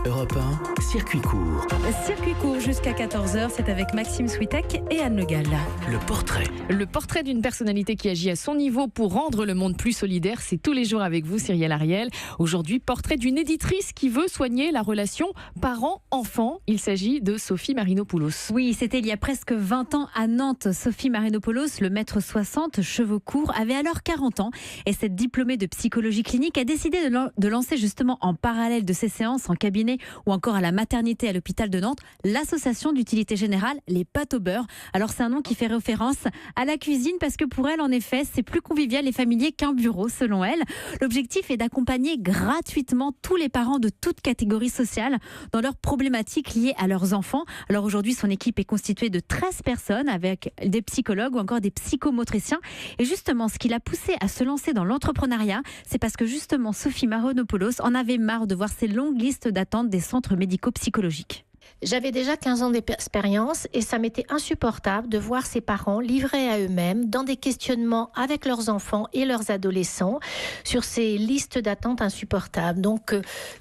Europe 1, circuit court. Circuit court jusqu'à 14h, c'est avec Maxime Switek et Anne Le Gall. Le portrait. Le portrait d'une personnalité qui agit à son niveau pour rendre le monde plus solidaire, c'est tous les jours avec vous, Cyrielle Ariel. Aujourd'hui, portrait d'une éditrice qui veut soigner la relation parent-enfant. Il s'agit de Sophie Marinopoulos. Oui, c'était il y a presque 20 ans à Nantes. Sophie Marinopoulos, le mètre 60, cheveux courts, avait alors 40 ans. Et cette diplômée de psychologie clinique a décidé de lancer justement en parallèle de ses séances en cabinet ou encore à la maternité à l'hôpital de Nantes, l'association d'utilité générale Les Pâtes au beurre. Alors c'est un nom qui fait référence à la cuisine parce que pour elle, en effet, c'est plus convivial et familier qu'un bureau, selon elle. L'objectif est d'accompagner gratuitement tous les parents de toute catégorie sociale dans leurs problématiques liées à leurs enfants. Alors aujourd'hui, son équipe est constituée de 13 personnes avec des psychologues ou encore des psychomotriciens. Et justement, ce qui l'a poussée à se lancer dans l'entrepreneuriat, c'est parce que justement, Sophie Marinopoulos en avait marre de voir ces longues listes d'attente des centres médico-psychologiques. J'avais déjà 15 ans d'expérience et ça m'était insupportable de voir ces parents livrés à eux-mêmes dans des questionnements avec leurs enfants et leurs adolescents sur ces listes d'attente insupportables. Donc,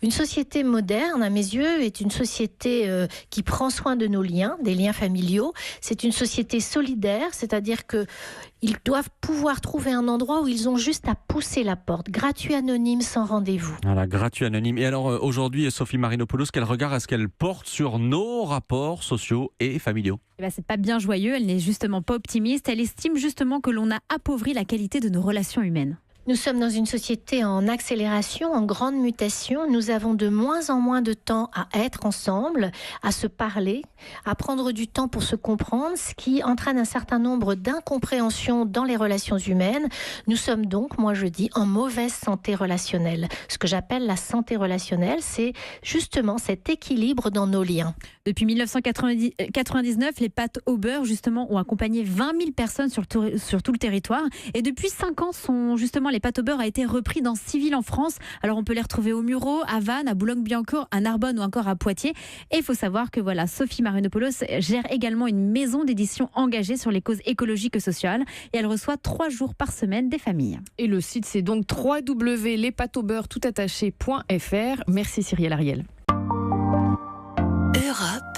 une société moderne, à mes yeux, est une société qui prend soin de nos liens, des liens familiaux. C'est une société solidaire, c'est-à-dire que ils doivent pouvoir trouver un endroit où ils ont juste à pousser la porte. Gratuit, anonyme, sans rendez-vous. Voilà, gratuit, anonyme. Et alors, aujourd'hui, Sophie Marinopoulos, quel regard est-ce qu'elle porte sur nos rapports sociaux et familiaux ? C'est pas bien joyeux, elle n'est justement pas optimiste. Elle estime justement que l'on a appauvri la qualité de nos relations humaines. Nous sommes dans une société en accélération, en grande mutation. Nous avons de moins en moins de temps à être ensemble, à se parler, à prendre du temps pour se comprendre, ce qui entraîne un certain nombre d'incompréhensions dans les relations humaines. Nous sommes donc, moi je dis, en mauvaise santé relationnelle. Ce que j'appelle la santé relationnelle, c'est justement cet équilibre dans nos liens. Depuis 1999, les pâtes au beurre, justement, ont accompagné 20 000 personnes sur tout le territoire. Et depuis 5 ans, les pâtes au beurre a été repris dans 6 villes en France. Alors on peut les retrouver au Mureau, à Vannes, à Boulogne-Billancourt, à Narbonne ou encore à Poitiers. Et il faut savoir que Sophie Marinopoulos gère également une maison d'édition engagée sur les causes écologiques et sociales. Et elle reçoit 3 jours par semaine des familles. Et le site, c'est donc www.lespatesaubeurre toutattaché.fr. Merci Cyrielle Ariel. Europe